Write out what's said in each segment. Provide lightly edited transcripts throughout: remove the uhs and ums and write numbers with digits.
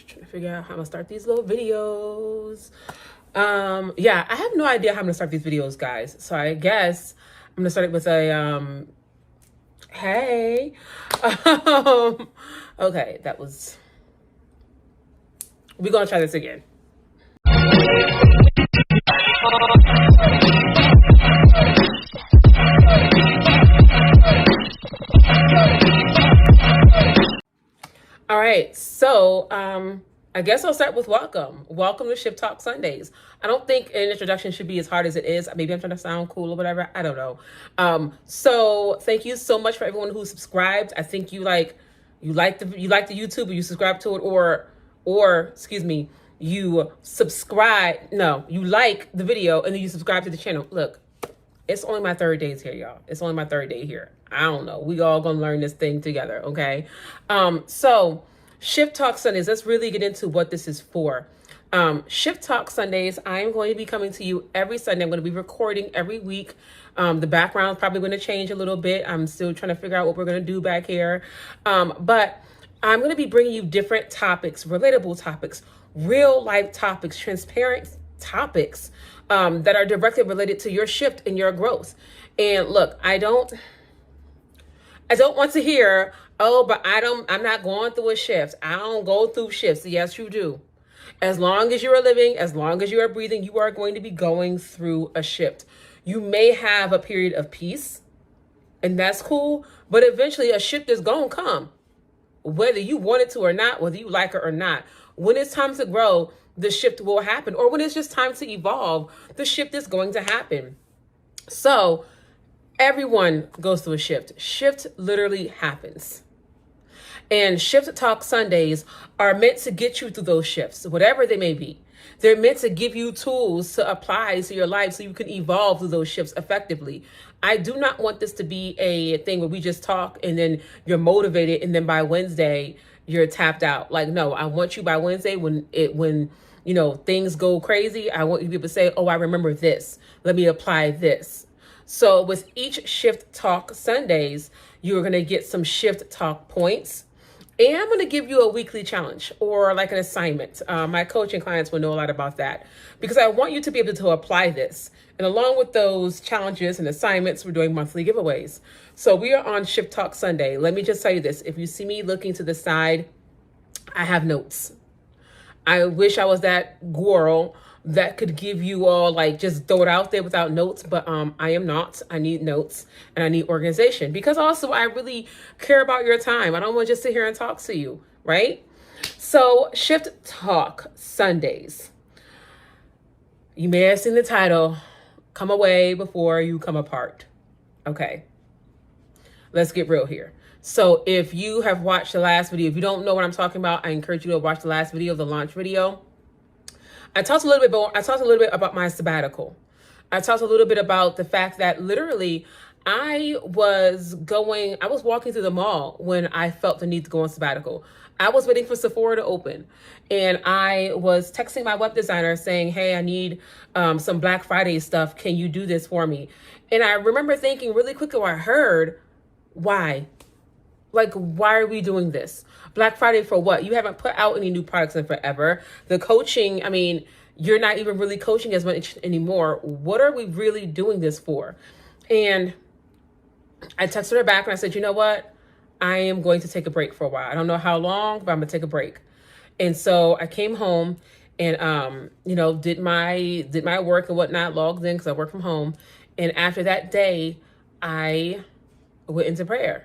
Trying to figure out how I'm gonna start these little videos. Yeah, I have no idea how I'm gonna start these videos, guys. So I guess I'm gonna start it with a hey. Okay, that was, we're gonna try this again. All right, so I guess I'll start with welcome. Welcome to Shift Talk Sundays. I don't think an introduction should be as hard as it is. Maybe I'm trying to sound cool or whatever. I don't know. So thank you so much for everyone who subscribed. I think you like the YouTube, or you subscribe to it, or excuse me, you subscribe. No, you like the video and then you subscribe to the channel. Look, it's only my third day here, y'all. It's only my third day here. I don't know. We all gonna learn this thing together, okay? So Shift Talk Sundays, let's really get into what this is for. Shift Talk Sundays, I am going to be coming to you every Sunday. I'm going to be recording every week. The background's probably going to change a little bit. I'm still trying to figure out what we're going to do back here. But I'm going to be bringing you different topics, relatable topics, real life topics, transparent topics that are directly related to your shift and your growth. And look, I don't want to hear, oh, but I'm not going through a shift. I don't go through shifts. Yes, you do. As long as you are living, as long as you are breathing, you are going to be going through a shift. You may have a period of peace, and that's cool, but eventually a shift is going to come, whether you want it to or not, whether you like it or not. When it's time to grow, the shift will happen. Or when it's just time to evolve, the shift is going to happen. So everyone goes through a shift. Shift literally happens. And Shift Talk Sundays are meant to get you through those shifts, whatever they may be. They're meant to give you tools to apply to your life so you can evolve through those shifts effectively. I do not want this to be a thing where we just talk and then you're motivated and then by Wednesday you're tapped out. Like, no, I want you by Wednesday when things go crazy. I want you to be able to say, oh, I remember this. Let me apply this. So with each Shift Talk Sundays, you're going to get some Shift Talk points. And I'm going to give you a weekly challenge or like an assignment. My coaching clients will know a lot about that because I want you to be able to apply this. And along with those challenges and assignments, we're doing monthly giveaways. So we are on Shift Talk Sunday. Let me just tell you this. If you see me looking to the side, I have notes. I wish I was that girl that could give you all, like, just throw it out there without notes, but I am not. I need notes and I need organization because also I really care about your time. I don't want to just sit here and talk to you, right? So Shift Talk Sundays. You may have seen the title, Come Away Before You Come Apart. Okay, let's get real here. So if you have watched the last video, if you don't know what I'm talking about, I encourage you to watch the last video, the launch video. I talked a little bit about my sabbatical. I talked a little bit about the fact that literally I was walking through the mall when I felt the need to go on sabbatical. I was waiting for Sephora to open and I was texting my web designer saying, hey, I need some Black Friday stuff. Can you do this for me? And I remember thinking really quickly when I heard, why? Like, why are we doing this? Black Friday for what? You haven't put out any new products in forever. The coaching, I mean, you're not even really coaching as much anymore. What are we really doing this for? And I texted her back and I said, you know what? I am going to take a break for a while. I don't know how long, but I'm gonna take a break. And so I came home and, did my work and whatnot, logged in because I work from home. And after that day, I went into prayer.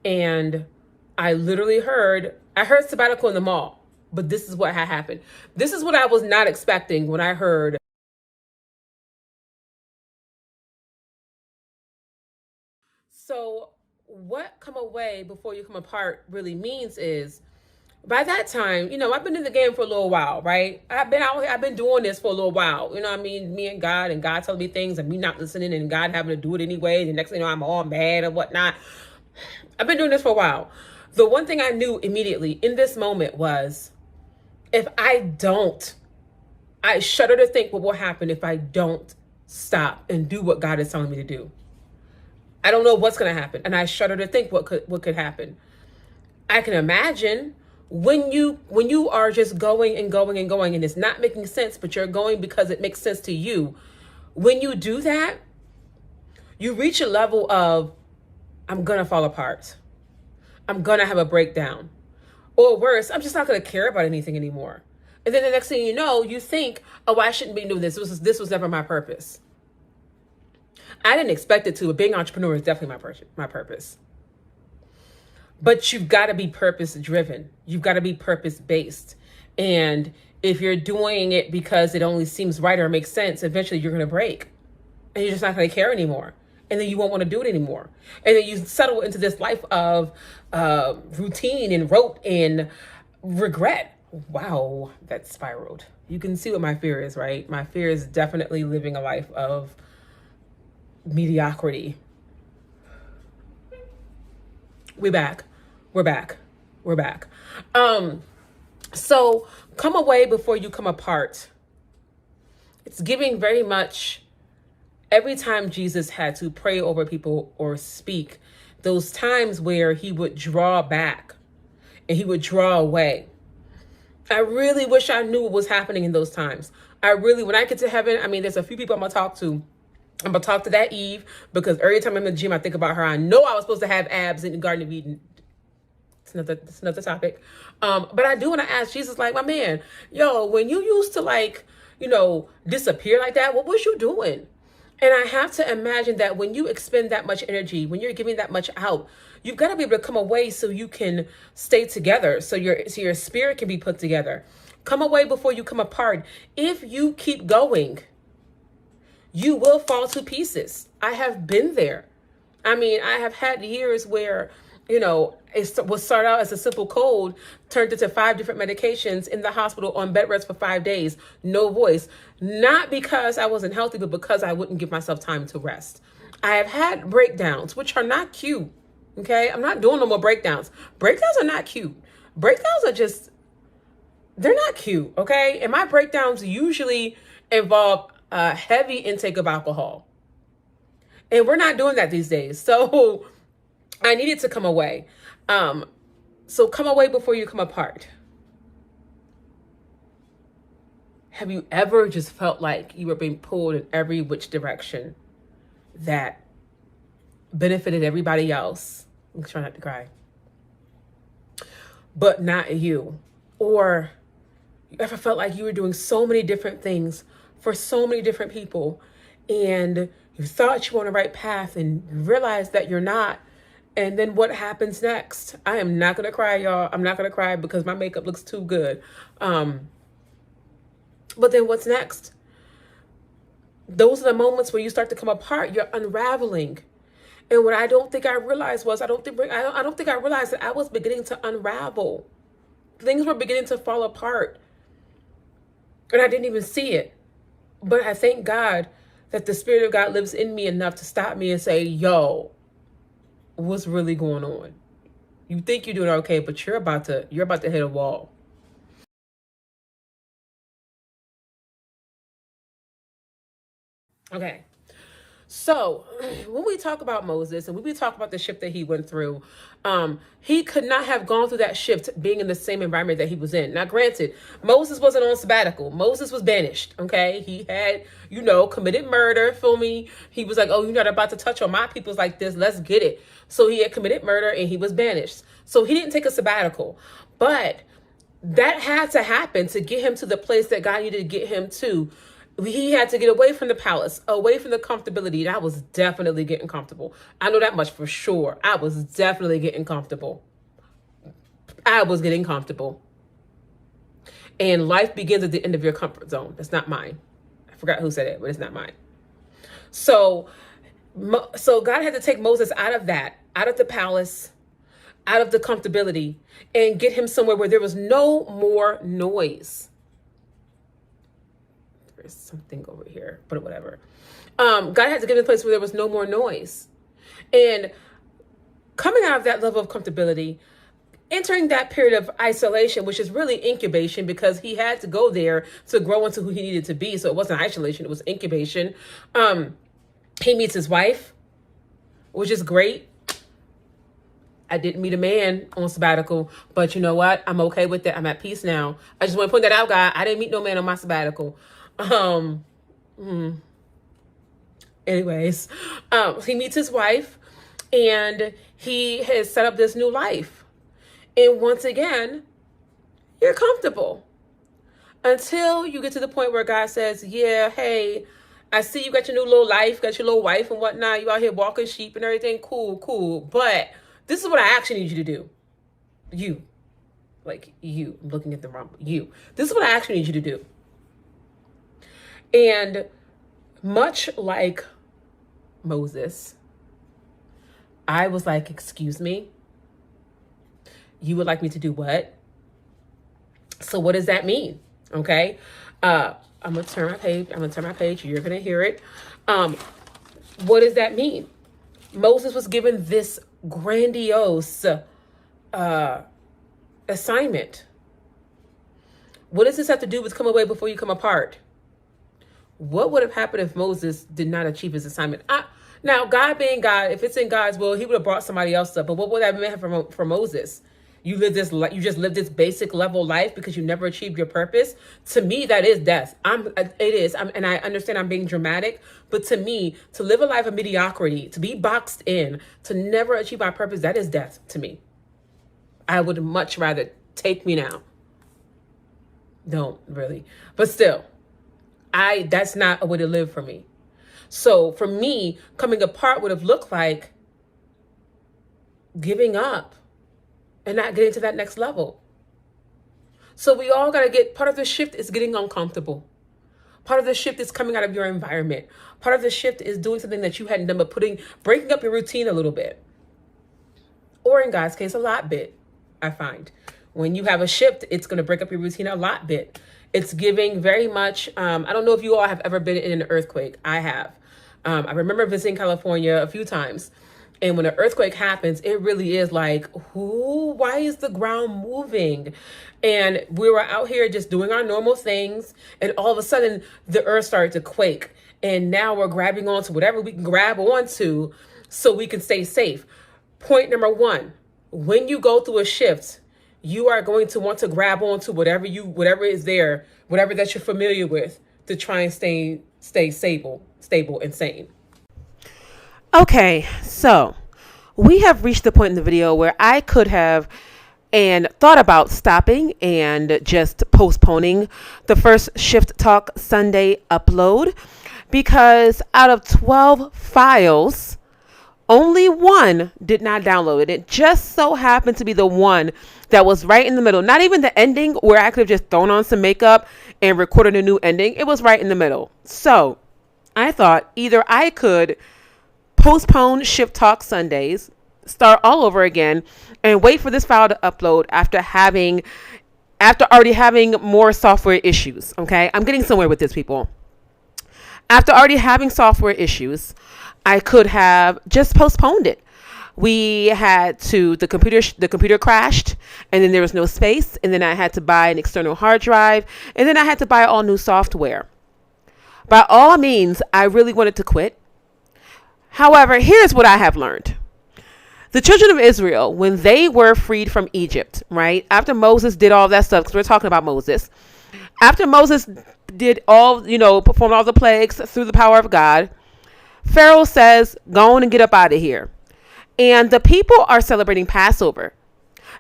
And I literally heard sabbatical in the mall, but this is what had happened. This is what I was not expecting when I heard. So what come away before you come apart really means is, by that time, I've been in the game for a little while, right? I've been doing this for a little while. You know what I mean? Me and God telling me things and me not listening and God having to do it anyway. The next thing you know, I'm all mad and whatnot. I've been doing this for a while. The one thing I knew immediately in this moment was, if I shudder to think what will happen if I don't stop and do what God is telling me to do. I don't know what's going to happen. And I shudder to think what could happen. I can imagine When you are just going and going and going and it's not making sense, but you're going because it makes sense to you, when you do that, you reach a level of, I'm gonna fall apart. I'm gonna have a breakdown. Or worse, I'm just not gonna care about anything anymore. And then the next thing you know, you think, oh, I shouldn't be doing this. This was never my purpose. I didn't expect it to, but being an entrepreneur is definitely my purpose. But you've got to be purpose driven. You've got to be purpose based. And if you're doing it because it only seems right or makes sense, eventually you're going to break and you're just not going to care anymore. And then you won't want to do it anymore. And then you settle into this life of routine and rote and regret. Wow, that spiraled. You can see what my fear is, right? My fear is definitely living a life of mediocrity. We're back. So come away before you come apart. It's giving very much every time Jesus had to pray over people or speak, those times where he would draw back and he would draw away. I really wish I knew what was happening in those times. When I get to heaven, I mean, there's a few people I'm going to talk to. I'm going to talk to that Eve, because every time I'm in the gym, I think about her. I know I was supposed to have abs in the Garden of Eden. It's another topic. But I do want to ask Jesus, like, my man, when you used to disappear like that, what was you doing? And I have to imagine that when you expend that much energy, when you're giving that much out, you've got to be able to come away so you can stay together, so your spirit can be put together. Come away before you come apart. If you keep going, you will fall to pieces. I have been there. I mean, I have had years where, it was started out as a simple cold, turned into 5 different medications, in the hospital on bed rest for 5 days, no voice. Not because I wasn't healthy, but because I wouldn't give myself time to rest. I have had breakdowns, which are not cute. Okay, I'm not doing no more breakdowns. Breakdowns are not cute. Breakdowns are they're not cute. Okay, and my breakdowns usually involve a heavy intake of alcohol, and we're not doing that these days. So I needed to come away. So come away before you come apart. Have you ever just felt like you were being pulled in every which direction that benefited everybody else? I'm trying not to cry. But not you. Or you ever felt like you were doing so many different things for so many different people, and you thought you were on the right path and you realized that you're not. And then what happens next? I am not going to cry, y'all. I'm not going to cry because my makeup looks too good. But then what's next? Those are the moments where you start to come apart. You're unraveling. And what I don't think I realized was, I don't think I realized that I was beginning to unravel. Things were beginning to fall apart. And I didn't even see it. But I thank God that the Spirit of God lives in me enough to stop me and say, yo, what's really going on? You think you're doing okay, but you're about to hit a wall. Okay. So when we talk about Moses and when we talk about the shift that he went through, he could not have gone through that shift being in the same environment that he was in. Now, granted, Moses wasn't on sabbatical. Moses was banished. Okay. He had, committed murder. Feel me? He was like, oh, you're not about to touch on my peoples like this. Let's get it. So he had committed murder and he was banished. So he didn't take a sabbatical, but that had to happen to get him to the place that God needed to get him to. He had to get away from the palace, away from the comfortability. And I was definitely getting comfortable. I know that much for sure. I was definitely getting comfortable. I was getting comfortable. And life begins at the end of your comfort zone. That's not mine. I forgot who said it, but it's not mine. So God had to take Moses out of that, out of the palace, out of the comfortability, and get him somewhere where there was no more noise. There's something over here, but whatever. God had to get him to a place where there was no more noise. And coming out of that level of comfortability, entering that period of isolation, which is really incubation, because he had to go there to grow into who he needed to be. So it wasn't isolation, it was incubation. He meets his wife, which is great. I didn't meet a man on sabbatical, but you know what? I'm okay with that. I'm at peace now. I just want to point that out, guy. I didn't meet no man on my sabbatical. Anyways, he meets his wife and he has set up this new life. And once again, you're comfortable until you get to the point where God says, yeah, hey, I see you got your new little life, got your little wife and whatnot. You out here walking sheep and everything. Cool. But this is what I actually need you to do. You. I'm looking at the wrong. You. This is what I actually need you to do. And much like Moses, I was like, excuse me? You would like me to do what? So what does that mean? Okay. I'm going to turn my page. You're going to hear it. What does that mean? Moses was given this grandiose assignment. What does this have to do with come away before you come apart? What would have happened if Moses did not achieve his assignment? Now, God being God, if it's in God's will, he would have brought somebody else up. But what would that have meant for Moses? You just lived this basic level life because you never achieved your purpose. To me, that is death. And I understand I'm being dramatic, but to me, to live a life of mediocrity, to be boxed in, to never achieve our purpose, that is death to me. I would much rather take me now. Don't really, but still, that's not a way to live for me. So for me, coming apart would have looked like giving up and not getting to that next level. So we all got to part of the shift is getting uncomfortable. Part of the shift is coming out of your environment. Part of the shift is doing something that you hadn't done, but breaking up your routine a little bit. Or in God's case, a lot bit, I find. When you have a shift, it's going to break up your routine a lot bit. It's giving very much, I don't know if you all have ever been in an earthquake. I have. I remember visiting California a few times. And when an earthquake happens, it really is like, why is the ground moving? And we were out here just doing our normal things. And all of a sudden, the earth started to quake. And now we're grabbing onto whatever we can grab onto so we can stay safe. Point number one, when you go through a shift, you are going to want to grab onto whatever is there, whatever that you're familiar with, to try and stay stable and sane. Okay, so we have reached the point in the video where I could have and thought about stopping and just postponing the first Shift Talk Sunday upload, because out of 12 files, only one did not download it. It just so happened to be the one that was right in the middle. Not even the ending where I could have just thrown on some makeup and recorded a new ending. It was right in the middle. So I thought either I could postpone Shift Talk Sundays, start all over again, and wait for this file to upload after already having more software issues. Okay, I'm getting somewhere with this, people. After already having software issues, I could have just postponed it. The computer crashed, and then there was no space, and then I had to buy an external hard drive, and then I had to buy all new software. By all means, I really wanted to quit. However, here's what I have learned. The children of Israel, when they were freed from Egypt, right? After Moses did all that stuff, because we're talking about Moses. After Moses did performed all the plagues through the power of God, Pharaoh says, go on and get up out of here. And the people are celebrating Passover.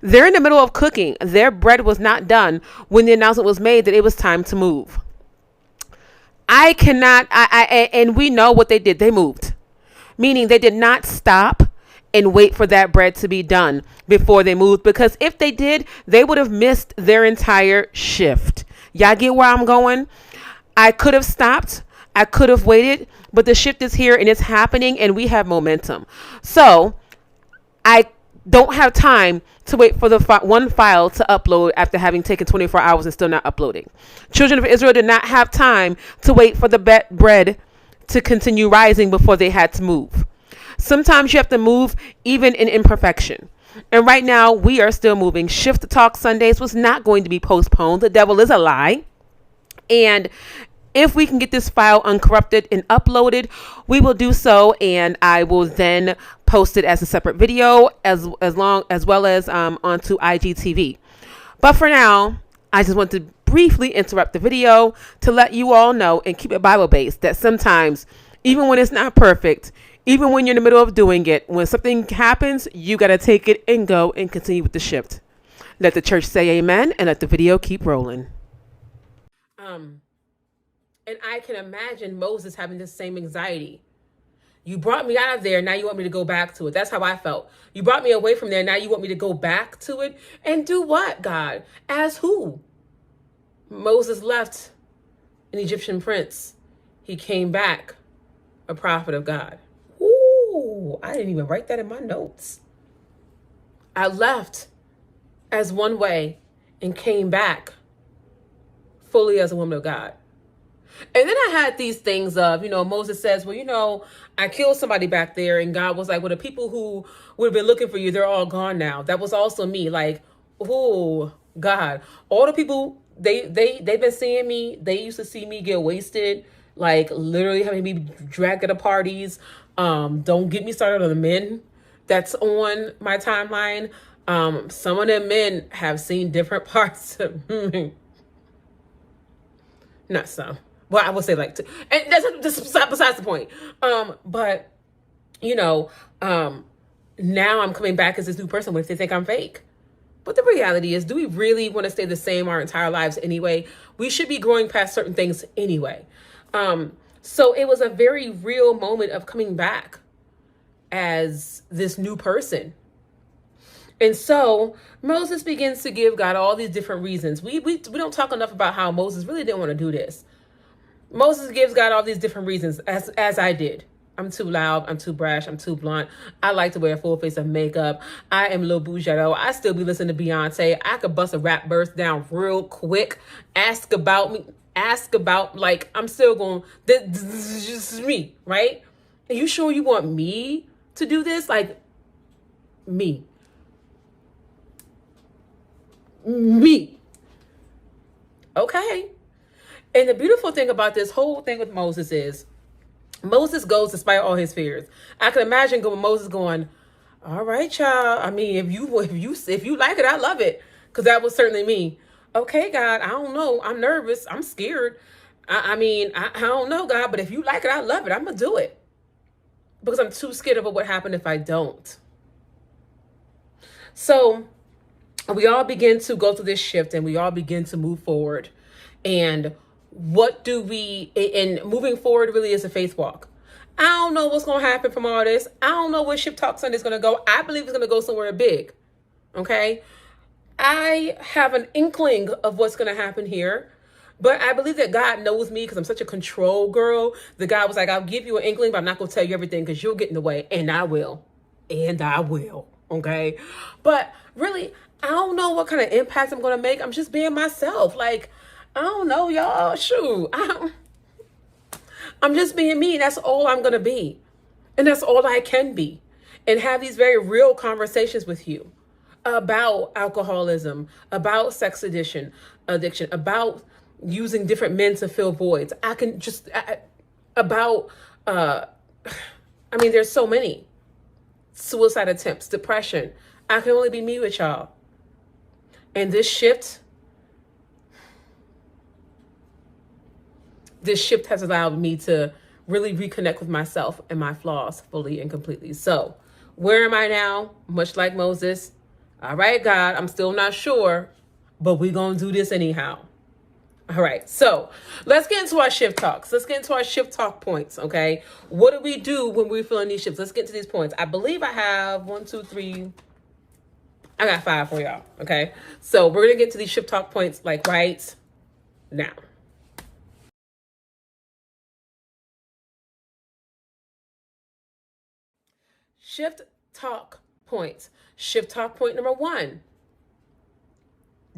They're in the middle of cooking. Their bread was not done when the announcement was made that it was time to move. And we know what they did. They moved. Meaning they did not stop and wait for that bread to be done before they moved. Because if they did, they would have missed their entire shift. Y'all get where I'm going? I could have stopped. I could have waited. But the shift is here and it's happening and we have momentum. So I don't have time to wait for the one file to upload after having taken 24 hours and still not uploading. Children of Israel did not have time to wait for the bread to continue rising before they had to move. Sometimes you have to move even in imperfection. And right now we are still moving. Shift Talk Sundays was not going to be postponed. The devil is a lie. And if we can get this file uncorrupted and uploaded, we will do so, and I will then post it as a separate video as well as onto IGTV. But for now, I just want to briefly interrupt the video to let you all know and keep it Bible based that sometimes, even when it's not perfect, even when you're in the middle of doing it, when something happens, you got to take it and go and continue with the shift. Let the church say amen and let the video keep rolling. And I can imagine Moses having the same anxiety. You brought me out of there, now you want me to go back to it. That's how I felt. You brought me away from there, now you want me to go back to it? And do what, God? As who? Moses left an Egyptian prince. He came back a prophet of God. Ooh, I didn't even write that in my notes. I left as one way and came back fully as a woman of God. And then I had these things of, Moses says, well, I killed somebody back there. And God was like, well, the people who would have been looking for you, they're all gone now. That was also me. Like, oh, God, all the people, they've been seeing me. They used to see me get wasted, like literally having me dragged to the parties. Don't get me started on the men that's on my timeline. Some of them men have seen different parts of me. Not some. Well, I would say like two. And that's besides the point. But now I'm coming back as this new person. What if they think I'm fake? But the reality is, do we really want to stay the same our entire lives anyway? We should be growing past certain things anyway. So it was a very real moment of coming back as this new person. And so Moses begins to give God all these different reasons. We don't talk enough about how Moses really didn't want to do this. Moses gives God all these different reasons, as I did. I'm too loud. I'm too brash. I'm too blunt. I like to wear a full face of makeup. I am Lil Bougetto. I still be listening to Beyonce. I could bust a rap burst down real quick. Ask about me. Like, I'm still going, this is me, right? Are you sure you want me to do this? Like, me. Okay. And the beautiful thing about this whole thing with Moses is Moses goes despite all his fears. I can imagine Moses going, all right, child. I mean, if you like it, I love it. Because that was certainly me. Okay, God, I don't know. I'm nervous. I'm scared. I don't know, God, but if you like it, I love it. I'm going to do it. Because I'm too scared of what would happen if I don't. So we all begin to go through this shift and we all begin to move forward. And and moving forward really is a faith walk. I don't know what's going to happen from all this. I don't know where Shift Talk Sunday is going to go. I believe it's going to go somewhere big. Okay. I have an inkling of what's going to happen here, but I believe that God knows me because I'm such a control girl. The God was like, I'll give you an inkling, but I'm not going to tell you everything because you'll get in the way. And I will. Okay. But really, I don't know what kind of impact I'm going to make. I'm just being myself. Like, I don't know, y'all. Shoot. I'm just being me. That's all I'm going to be. And that's all I can be. And have these very real conversations with you about alcoholism, about sex addiction, about using different men to fill voids. There's so many. Suicide attempts, depression. I can only be me with y'all. And this shift has allowed me to really reconnect with myself and my flaws fully and completely. So where am I now? Much like Moses. All right, God, I'm still not sure, but we're going to do this anyhow. All right, so let's get into our shift talks. Let's get into our shift talk points, okay? What do we do when we're feeling these shifts? Let's get to these points. I believe I have 1, 2, 3. I got 5 for y'all, okay? So we're going to get to these shift talk points like right now. Shift talk points. Shift talk point number 1.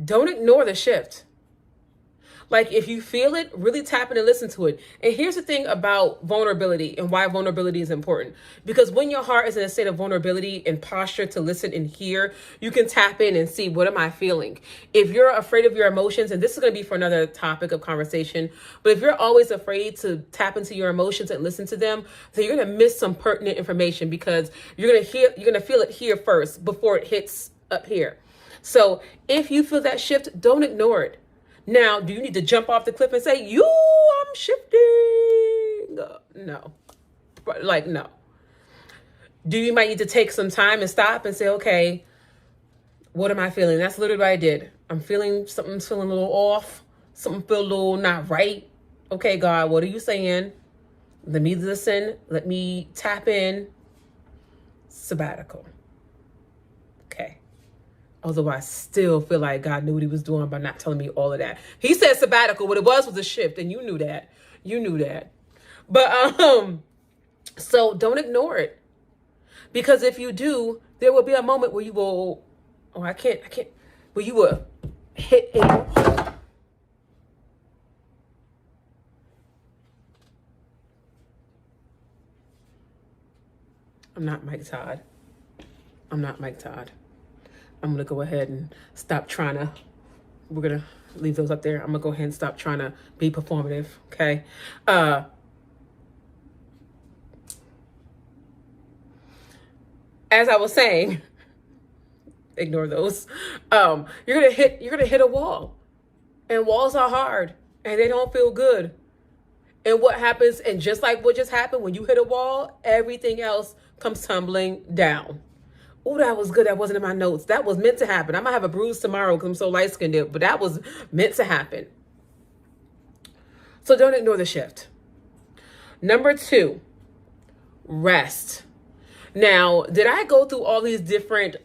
Don't ignore the shift. Like, if you feel it, really tap in and listen to it. And here's the thing about vulnerability and why vulnerability is important. Because when your heart is in a state of vulnerability and posture to listen and hear, you can tap in and see, what am I feeling? If you're afraid of your emotions, and this is going to be for another topic of conversation, but if you're always afraid to tap into your emotions and listen to them, then you're going to miss some pertinent information, because you're going to feel it here first before it hits up here. So if you feel that shift, don't ignore it. Now, do you need to jump off the cliff and say, I'm shifting? No. Like, no. You might need to take some time and stop and say, okay, what am I feeling? That's literally what I did. I'm feeling something's feeling a little off. Something feel a little not right. Okay, God, what are you saying? Let me listen. Let me tap in. Sabbatical. Okay. Although I still feel like God knew what he was doing by not telling me all of that. He said sabbatical. What it was a shift, and you knew that. You knew that. But so don't ignore it. Because if you do, there will be a moment where you will, where you will hit a, I'm not Mike Todd. I'm going to go ahead and stop trying to, we're going to leave those up there. I'm going to go ahead and stop trying to be performative, okay? As I was saying, ignore those. You're going to hit a wall. And walls are hard, and they don't feel good. And what happens, and just like what just happened, when you hit a wall, everything else comes tumbling down. Oh, that was good. That wasn't in my notes. That was meant to happen. I might have a bruise tomorrow because I'm so light-skinned, but that was meant to happen. So don't ignore the shift. Number 2, rest. Now, did I go through all these different,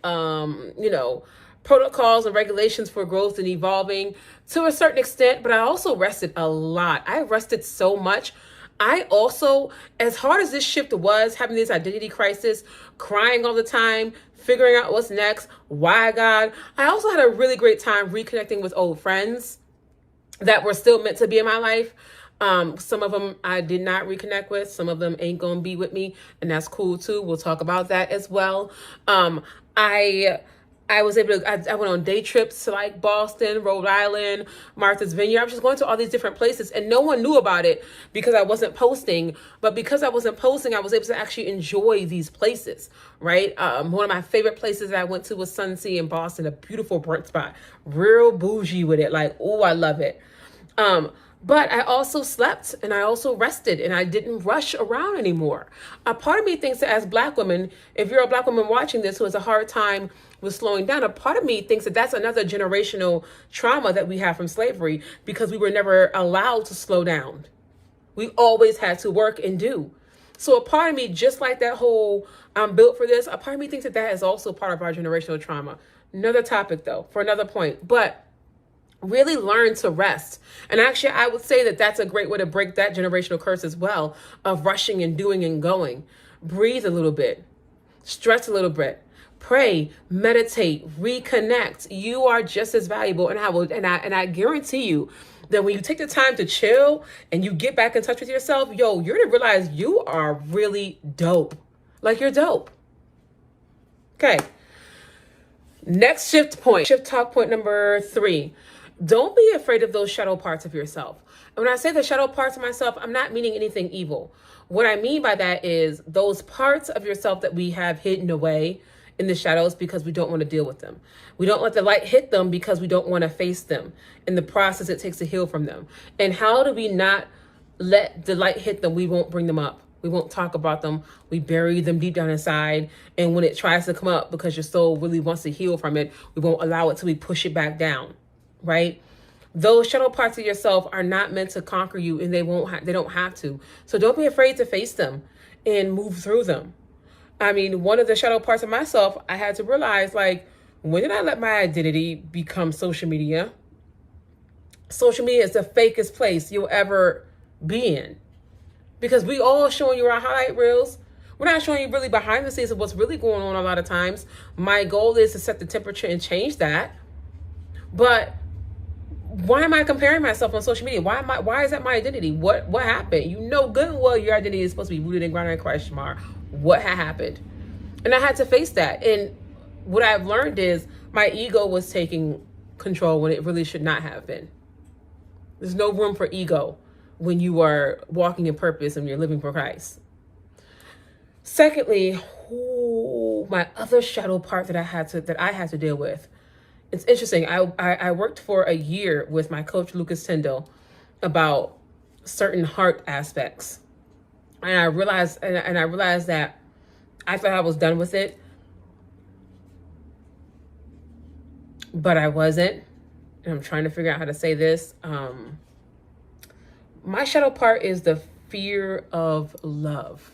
protocols and regulations for growth and evolving? To a certain extent, but I also rested a lot. I rested so much. I also, as hard as this shift was, having this identity crisis, crying all the time, figuring out what's next, why God, I also had a really great time reconnecting with old friends that were still meant to be in my life. Some of them I did not reconnect with. Some of them ain't gonna be with me, and that's cool too. We'll talk about that as well. I was able to, I went on day trips to like Boston, Rhode Island, Martha's Vineyard. I was just going to all these different places, and no one knew about it because I wasn't posting. But because I wasn't posting, I was able to actually enjoy these places, right? One of my favorite places that I went to was Sunsea in Boston, a beautiful brunch spot, real bougie with it. Like, oh, I love it. But I also slept and I also rested and I didn't rush around anymore. A part of me thinks that as Black women, if you're a Black woman watching this who has a hard time with slowing down, a part of me thinks that that's another generational trauma that we have from slavery, because we were never allowed to slow down. We always had to work and do. So a part of me, just like that whole I'm built for this, a part of me thinks that that is also part of our generational trauma. Another topic though, for another point. But really learn to rest. And actually, I would say that that's a great way to break that generational curse as well, of rushing and doing and going. Breathe a little bit, stretch a little bit, pray, meditate, reconnect. You are just as valuable. And I guarantee you that when you take the time to chill and you get back in touch with yourself, you're gonna realize you are really dope. Like, you're dope. Okay. Next shift talk point number 3. Don't be afraid of those shadow parts of yourself. And when I say the shadow parts of myself, I'm not meaning anything evil. What I mean by that is those parts of yourself that we have hidden away in the shadows because we don't want to deal with them. We don't let the light hit them because we don't want to face them in the process it takes to heal from them. And how do we not let the light hit them? We won't bring them up. We won't talk about them. We bury them deep down inside. And when it tries to come up because your soul really wants to heal from it, we won't allow it till we push it back down. Right? Those shadow parts of yourself are not meant to conquer you, and they don't have to. So don't be afraid to face them and move through them. I mean, one of the shadow parts of myself, I had to realize, like, when did I let my identity become social media? Social media is the fakest place you'll ever be in, because we all showing you our highlight reels. We're not showing you really behind the scenes of what's really going on a lot of times. My goal is to set the temperature and change that. But why am I comparing myself on social media? Why is that my identity? What happened? You know good and well your identity is supposed to be rooted and grounded in Christ, Shamar. What had happened? And I had to face that. And what I've learned is my ego was taking control when it really should not have been. There's no room for ego when you are walking in purpose and you're living for Christ. Secondly, my other shadow part that I had to deal with. It's interesting. I worked for a year with my coach, Lucas Tyndall, about certain heart aspects. And I realized that I thought I was done with it, but I wasn't. And I'm trying to figure out how to say this. My shadow part is the fear of love.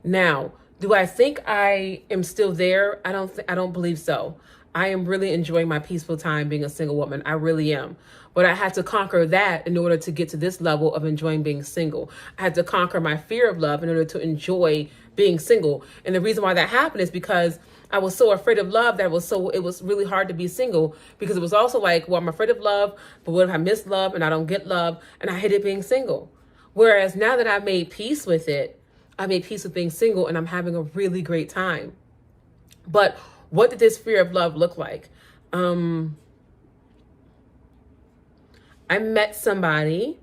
Now, do I think I am still there? I don't believe so. I am really enjoying my peaceful time being a single woman. I really am. But I had to conquer that in order to get to this level of enjoying being single. I had to conquer my fear of love in order to enjoy being single. And the reason why that happened is because I was so afraid of love that it was really hard to be single, because it was also like, well, I'm afraid of love, but what if I miss love and I don't get love? And I hated being single. Whereas now that I've made peace with it, I made peace with being single and I'm having a really great time. But what did this fear of love look like? I met somebody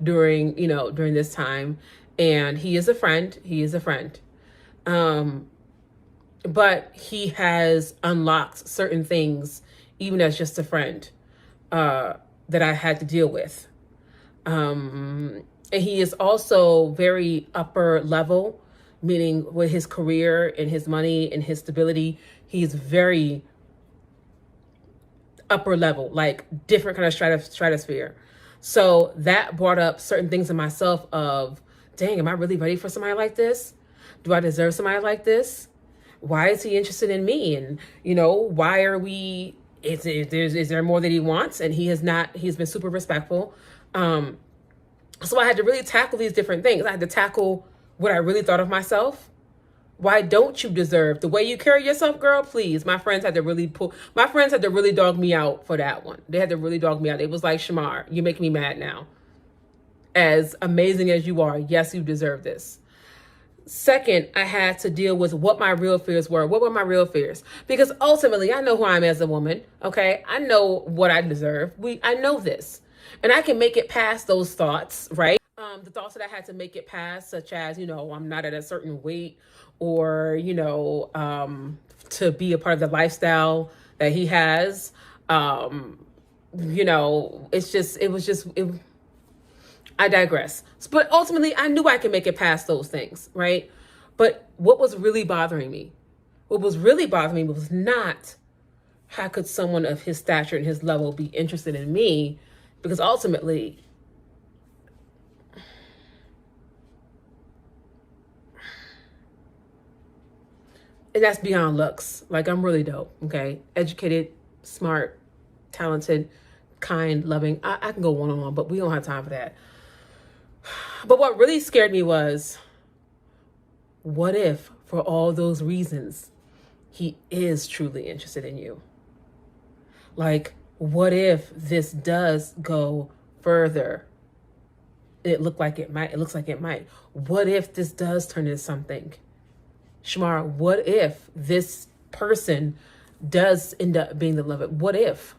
during this time, and he is a friend. But he has unlocked certain things, even as just a friend, that I had to deal with. And he is also very upper level, meaning with his career and his money and his stability, he's very upper level, like different kind of stratosphere. So that brought up certain things in myself of, dang, am I really ready for somebody like this? Do I deserve somebody like this? Why is he interested in me? And, why are we, is there more that he wants? And he's been super respectful. So I had to really tackle these different things. I had to tackle what I really thought of myself. Why don't you deserve the way you carry yourself, girl? Please. My friends had to really dog me out for that one. They had to really dog me out. It was like, Shamar, you make me mad now. As amazing as you are, yes, you deserve this. Second, I had to deal with what my real fears were. What were my real fears? Because ultimately, I know who I am as a woman, okay? I know what I deserve. I know this. And I can make it past those thoughts, right? The thoughts that I had to make it past, such as, I'm not at a certain weight, or, to be a part of the lifestyle that he has. I digress. But ultimately, I knew I could make it past those things, right? But what was really bothering me was not how could someone of his stature and his level be interested in me, because ultimately, and that's beyond looks. Like, I'm really dope, okay? Educated, smart, talented, kind, loving. I can go on, but we don't have time for that. But what really scared me was, what if, for all those reasons, he is truly interested in you? Like, what if this does go further? It looks like it might. What if this does turn into something? Shamar, what if this person does end up being the beloved? What if?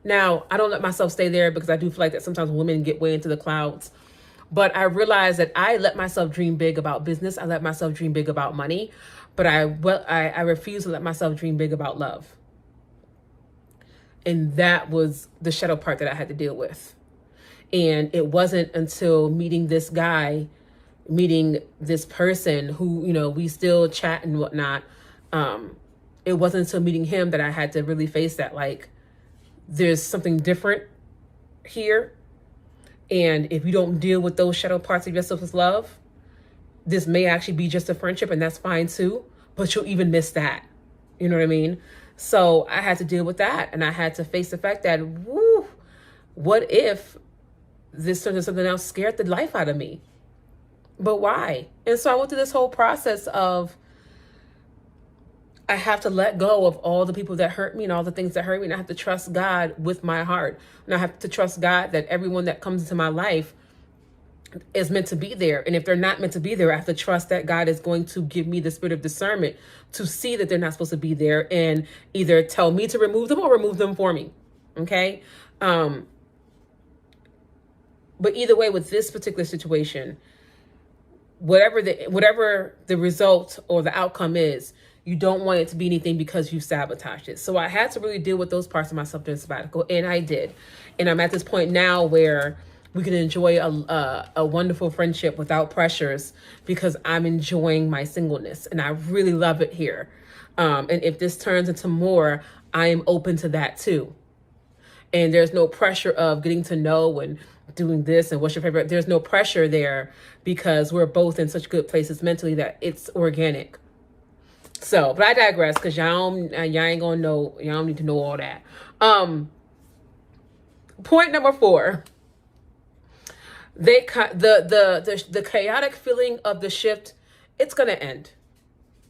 Now, I don't let myself stay there, because I do feel like that sometimes women get way into the clouds. But I realized that I let myself dream big about business. I let myself dream big about money. But I refuse to let myself dream big about love. And that was the shadow part that I had to deal with. And it wasn't until meeting this person who, we still chat and whatnot. It wasn't until meeting him that I had to really face that, like, there's something different here. And if you don't deal with those shadow parts of yourself with love, this may actually be just a friendship, and that's fine too, but you'll even miss that. You know what I mean? So I had to deal with that, and I had to face the fact that, what if this turned into something else, scared the life out of me? But why? And so I went through this whole process of I have to let go of all the people that hurt me and all the things that hurt me. And I have to trust God with my heart. And I have to trust God that everyone that comes into my life is meant to be there. And if they're not meant to be there, I have to trust that God is going to give me the spirit of discernment to see that they're not supposed to be there and either tell me to remove them or remove them for me. Okay. But either way, with this particular situation, whatever the result or the outcome is, you don't want it to be anything because you sabotaged it. So I had to really deal with those parts of myself during sabbatical, and I did. And I'm at this point now where we can enjoy a wonderful friendship without pressures because I'm enjoying my singleness and I really love it here. And if this turns into more, I am open to that too. And there's no pressure of getting to know and doing this and what's your favorite. There's no pressure there because we're both in such good places mentally that it's organic. So, but I digress because y'all ain't gonna know. Y'all don't need to know all that. Point number 4. The chaotic feeling of the shift, it's gonna end.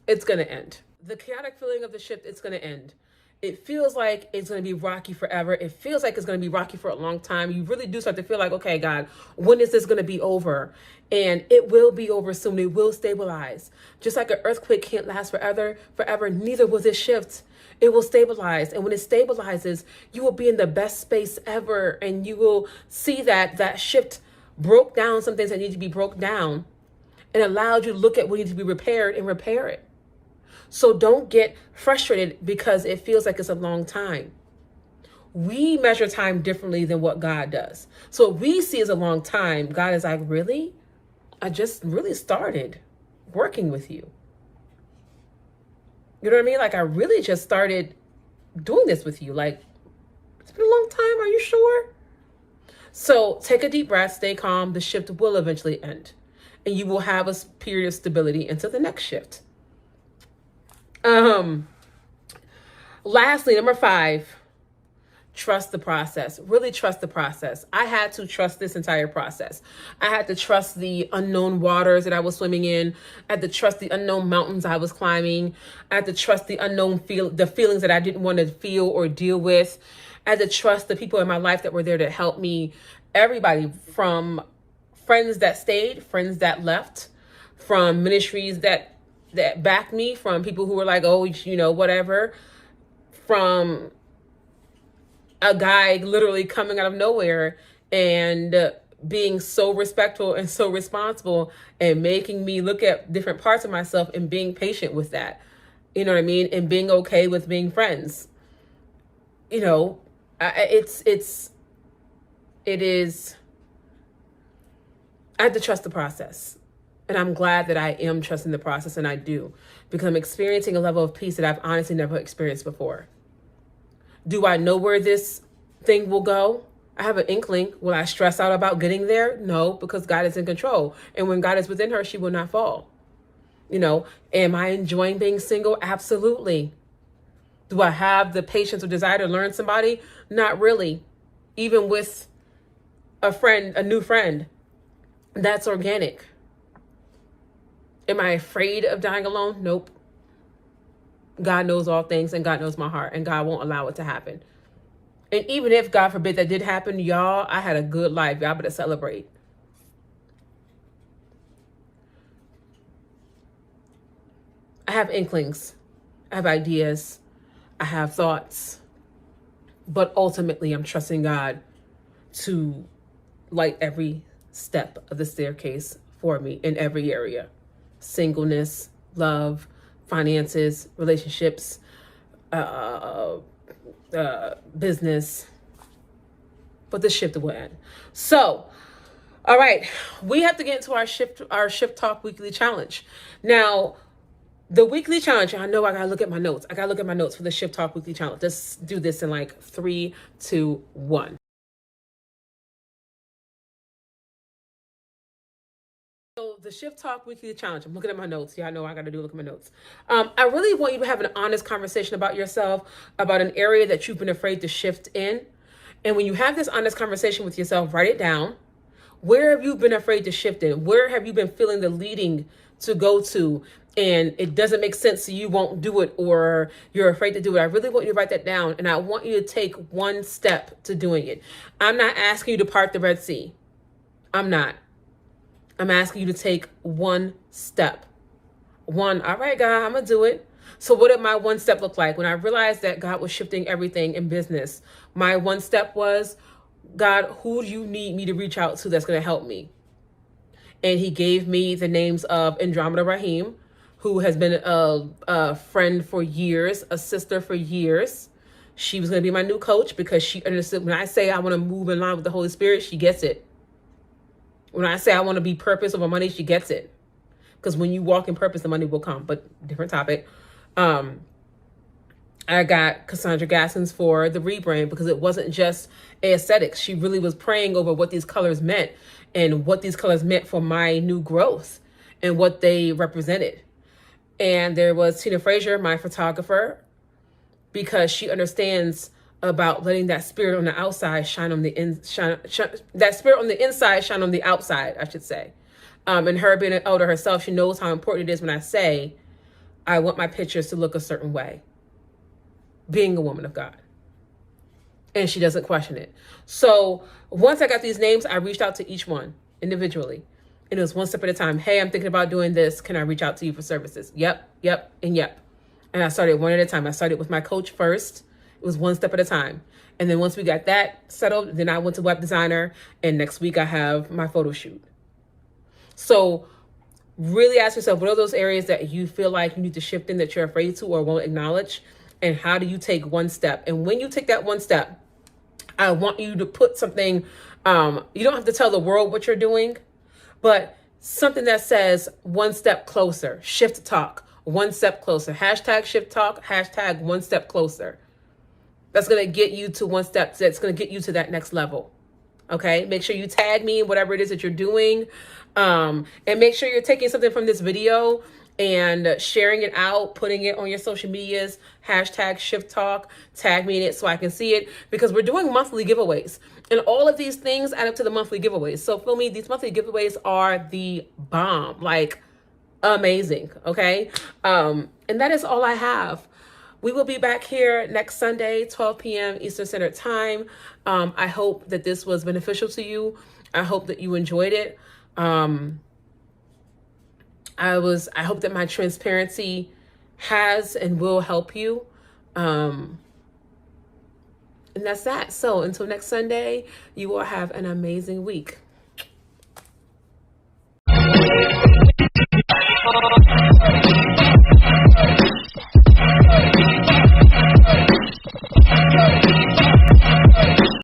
It's gonna end. The chaotic feeling of the shift, it's gonna end. It feels like it's going to be rocky forever. It feels like it's going to be rocky for a long time. You really do start to feel like, okay, God, when is this going to be over? And it will be over soon. It will stabilize. Just like an earthquake can't last forever, neither will this shift. It will stabilize. And when it stabilizes, you will be in the best space ever. And you will see that that shift broke down some things that need to be broke down and allowed you to look at what needs to be repaired and repair it. So don't get frustrated because it feels like it's a long time. We measure time differently than what God does. So what we see as a long time, God is like, really? I just really started working with you. You know what I mean? Like, I really just started doing this with you. Like, it's been a long time. Are you sure? So take a deep breath, stay calm. The shift will eventually end. And you will have a period of stability until the next shift. Lastly, number 5, trust the process. Really trust the process. I had to trust this entire process. I had to trust the unknown waters that I was swimming in. I had to trust the unknown mountains I was climbing. I had to trust the unknown the feelings that I didn't want to feel or deal with. I had to trust the people in my life that were there to help me. Everybody, from friends that stayed, friends that left, from ministries that backed me, from people who were like, oh, you know, whatever, from a guy literally coming out of nowhere and being so respectful and so responsible and making me look at different parts of myself and being patient with that, you know what I mean? And being okay with being friends. You know, it is, I have to trust the process. And I'm glad that I am trusting the process, and I do, because I'm experiencing a level of peace that I've honestly never experienced before. Do I know where this thing will go? I have an inkling. Will I stress out about getting there? No, because God is in control. And when God is within her, she will not fall. You know, am I enjoying being single? Absolutely. Do I have the patience or desire to learn somebody? Not really. Even with a friend, a new friend, that's organic. Am I afraid of dying alone? Nope. God knows all things, and God knows my heart, and God won't allow it to happen. And even if, God forbid, that did happen, y'all, I had a good life. Y'all better celebrate. I have inklings. I have ideas. I have thoughts. But ultimately, I'm trusting God to light every step of the staircase for me in every area. Singleness, love, finances, relationships, business. But the shift will end. So, all right, we have to get into our Shift Talk Weekly Challenge. Now, the weekly challenge, I know I gotta look at my notes. I gotta look at my notes for the Shift Talk Weekly Challenge. Let's do this in like 3, 2, 1. So the Shift Talk Weekly Challenge, I'm looking at my notes. Yeah, I know I got to look at my notes. I really want you to have an honest conversation about yourself, about an area that you've been afraid to shift in. And when you have this honest conversation with yourself, write it down. Where have you been afraid to shift in? Where have you been feeling the leading to go to and it doesn't make sense, so you won't do it, or you're afraid to do it. I really want you to write that down, and I want you to take one step to doing it. I'm not asking you to part the Red Sea. I'm not. I'm asking you to take one step. One, all right, God, I'm going to do it. So what did my one step look like? When I realized that God was shifting everything in business, my one step was, God, who do you need me to reach out to that's going to help me? And he gave me the names of Andromeda Rahim, who has been a friend for years, a sister for years. She was going to be my new coach because she understood when I say I want to move in line with the Holy Spirit, she gets it. When I say I want to be purpose over money, she gets it. Because when you walk in purpose, the money will come. But different topic. I got Cassandra Gaskins for the rebrand because it wasn't just aesthetics. She really was praying over what these colors meant and what these colors meant for my new growth and what they represented. And there was Tina Frazier, my photographer, because she understands about letting that spirit on the outside shine on the that spirit on the inside shine on the outside, I should say. And her being an elder herself, she knows how important it is when I say I want my pictures to look a certain way, being a woman of God. And she doesn't question it. So once I got these names, I reached out to each one individually. And it was one step at a time. Hey, I'm thinking about doing this. Can I reach out to you for services? Yep, and yep. And I started one at a time. I started with my coach first. It was one step at a time. And then once we got that settled, then I went to web designer. And next week I have my photo shoot. So really ask yourself, what are those areas that you feel like you need to shift in that you're afraid to or won't acknowledge? And how do you take one step? And when you take that one step, I want you to put something, you don't have to tell the world what you're doing, but something that says one step closer, shift talk, one step closer, hashtag shift talk, hashtag one step closer. That's going to get you to one step. That's going to get you to that next level. Okay. Make sure you tag me in whatever it is that you're doing. And make sure you're taking something from this video and sharing it out, putting it on your social medias, hashtag shift talk, tag me in it so I can see it, because we're doing monthly giveaways and all of these things add up to the monthly giveaways. So feel me, these monthly giveaways are the bomb, like amazing. Okay. And that is all I have. We will be back here next Sunday, 12 p.m. Eastern Standard Time. I hope that this was beneficial to you. I hope that you enjoyed it. I hope that my transparency has and will help you. And that's that. So until next Sunday, you will have an amazing week.